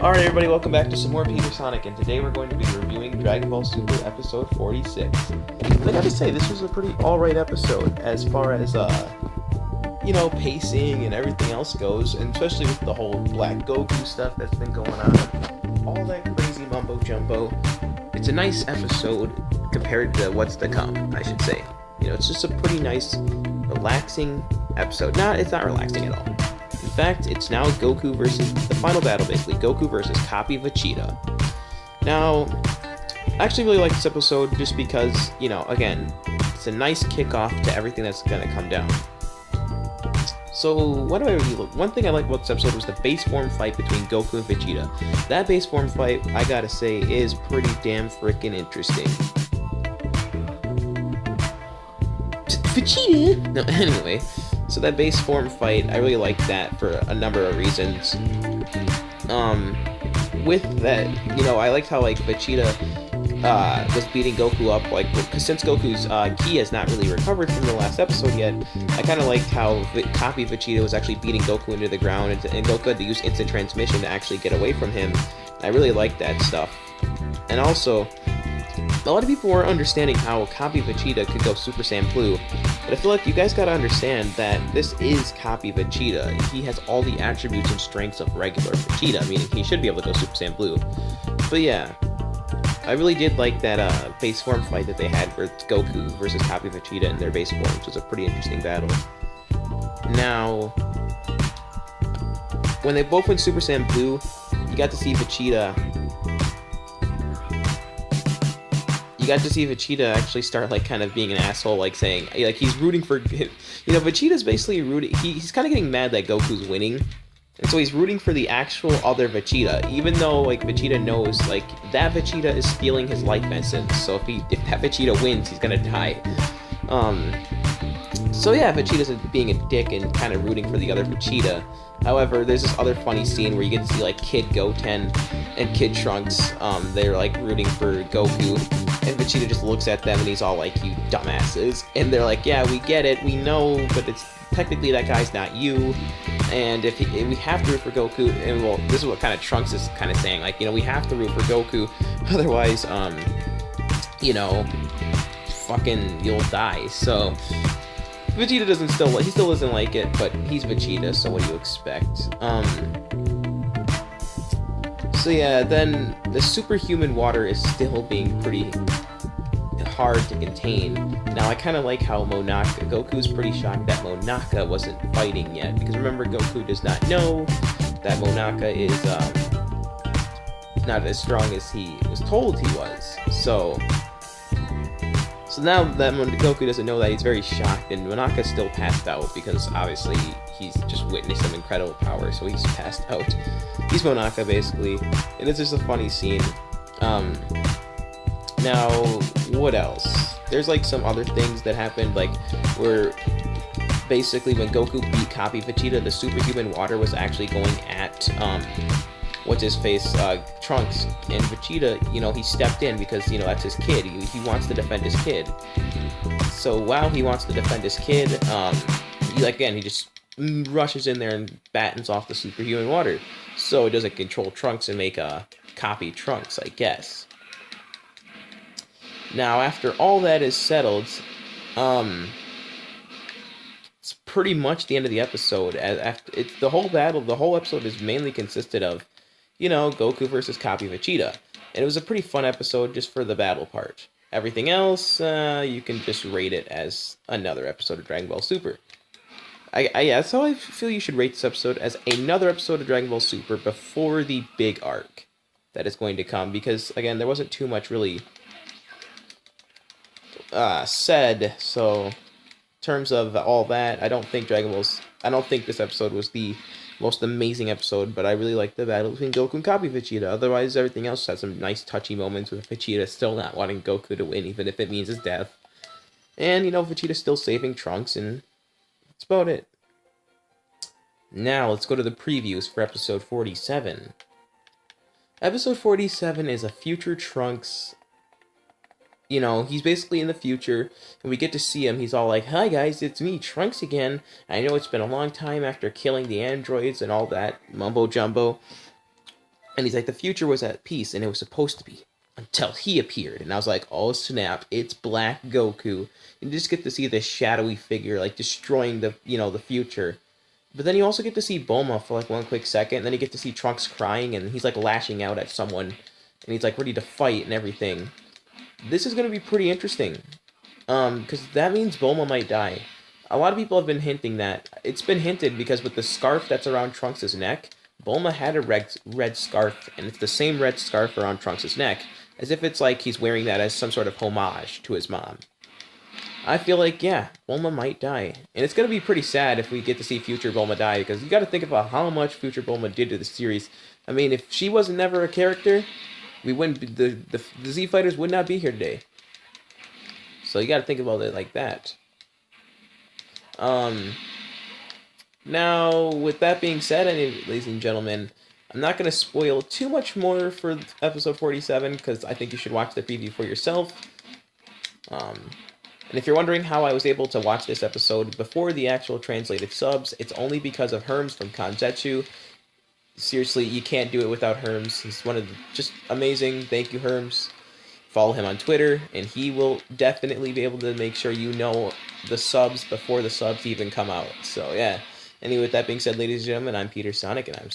Alright everybody, welcome back to some more Peter Sonic, and today we're going to be reviewing Dragon Ball Super Episode 46. I gotta say, this was a pretty alright episode as far as, pacing and everything else goes, and especially with the whole Black Goku stuff that's been going on. All that crazy mumbo-jumbo. It's a nice episode compared to what's to come, I should say. It's just a pretty nice, relaxing episode. It's not relaxing at all. In fact, it's now Goku versus the final battle, basically. Goku versus Copy Vegeta. Now, I actually really like this episode just because, again, it's a nice kickoff to everything that's going to come down. So, one thing I like about this episode was the base form fight between Goku and Vegeta. That base form fight, I gotta say, is pretty damn freaking interesting. Vegeta! No, anyway. So that base form fight, I really like that for a number of reasons. With that, I liked how, Vegeta, was beating Goku up, because since Goku's, ki has not really recovered from the last episode yet, I kind of liked how Copy Vegeta was actually beating Goku into the ground, and Goku had to use instant transmission to actually get away from him. I really liked that stuff. And also, a lot of people weren't understanding how Copy Vegeta could go Super Saiyan Blue, but I feel like you guys gotta understand that this is Copy Vegeta. He has all the attributes and strengths of regular Vegeta, meaning he should be able to go Super Saiyan Blue. But yeah, I really did like that base form fight that they had with Goku versus Copy Vegeta in their base form, which was a pretty interesting battle. Now, when they both went Super Saiyan Blue, you got to see Vegeta actually start, kind of being an asshole, saying, he's rooting for, Vegeta's basically rooting, he's kind of getting mad that Goku's winning, and so he's rooting for the actual other Vegeta, even though, Vegeta knows, that Vegeta is stealing his life essence, so if that Vegeta wins, he's gonna die. So yeah, Vegeta's being a dick and kind of rooting for the other Vegeta. However, there's this other funny scene where you get to see, Kid Goten and Kid Trunks, they're, rooting for Goku, and Vegeta just looks at them and he's all like, you dumbasses. And they're like, yeah, we get it, we know, but it's technically that guy's not you. And if we have to root for Goku, and well, this is what kind of Trunks is kind of saying, we have to root for Goku, otherwise, fucking you'll die. So Vegeta still doesn't like it, but he's Vegeta, so what do you expect? So yeah, then the superhuman water is still being pretty hard to contain. Now I kind of like how Goku's pretty shocked that Monaka wasn't fighting yet, because remember, Goku does not know that Monaka is not as strong as he was told he was. So now that Goku doesn't know that, he's very shocked, and Monaka's still passed out, because obviously he's just witnessed some incredible power, so he's passed out. He's Monaka, basically, and it's just a funny scene. Now, what else? There's, some other things that happened, where basically when Goku beat Copy Vegeta, the superhuman water was actually going at, what's-his-face, Trunks, and Vegeta, he stepped in because, that's his kid. He wants to defend his kid. So while he wants to defend his kid, he just rushes in there and battens off the superhuman water. So it doesn't control Trunks and make a Copy Trunks, I guess. Now, after all that is settled, it's pretty much the end of the episode. The whole episode is mainly consisted of, Goku versus Copy Vegeta. And it was a pretty fun episode just for the battle part. Everything else, you can just rate it as another episode of Dragon Ball Super. Yeah, so I feel you should rate this episode as another episode of Dragon Ball Super before the big arc that is going to come. Because, again, there wasn't too much really said. So, in terms of all that, I don't think this episode was the most amazing episode, but I really liked the battle between Goku and Copy Vegeta. Otherwise, everything else had some nice touchy moments with Vegeta still not wanting Goku to win, even if it means his death. And, Vegeta still saving Trunks, and that's about it. Now, let's go to the previews for episode 47. Episode 47 is a future Trunks. He's basically in the future, and we get to see him. He's all like, hi guys, it's me, Trunks again. I know it's been a long time after killing the androids and all that mumbo-jumbo. And he's like, the future was at peace, and it was supposed to be until he appeared. And I was like, oh snap, it's Black Goku. You just get to see this shadowy figure like destroying the future. But then you also get to see Bulma for like one quick second, and then you get to see Trunks crying, and he's like lashing out at someone, and he's like ready to fight and everything. This is gonna be pretty interesting, because that means Bulma might die. A lot of people have been hinting that. It's been hinted because with the scarf that's around Trunks' neck, Bulma had a red scarf, and it's the same red scarf around Trunks' neck, as if it's like he's wearing that as some sort of homage to his mom. I feel like, yeah, Bulma might die. And it's going to be pretty sad if we get to see future Bulma die, because you got to think about how much future Bulma did to the series. I mean, if she wasn't never a character, we wouldn't the Z Fighters would not be here today. So you got to think about it like that. Now, with that being said, ladies and gentlemen, I'm not going to spoil too much more for episode 47, because I think you should watch the preview for yourself. And if you're wondering how I was able to watch this episode before the actual translated subs, it's only because of Herms from Kanzetsu. Seriously, you can't do it without Herms. He's one of the just amazing. Thank you, Herms. Follow him on Twitter, and he will definitely be able to make sure you know the subs before the subs even come out. So, yeah. Anyway, with that being said, ladies and gentlemen, I'm Peter Sonic, and I'm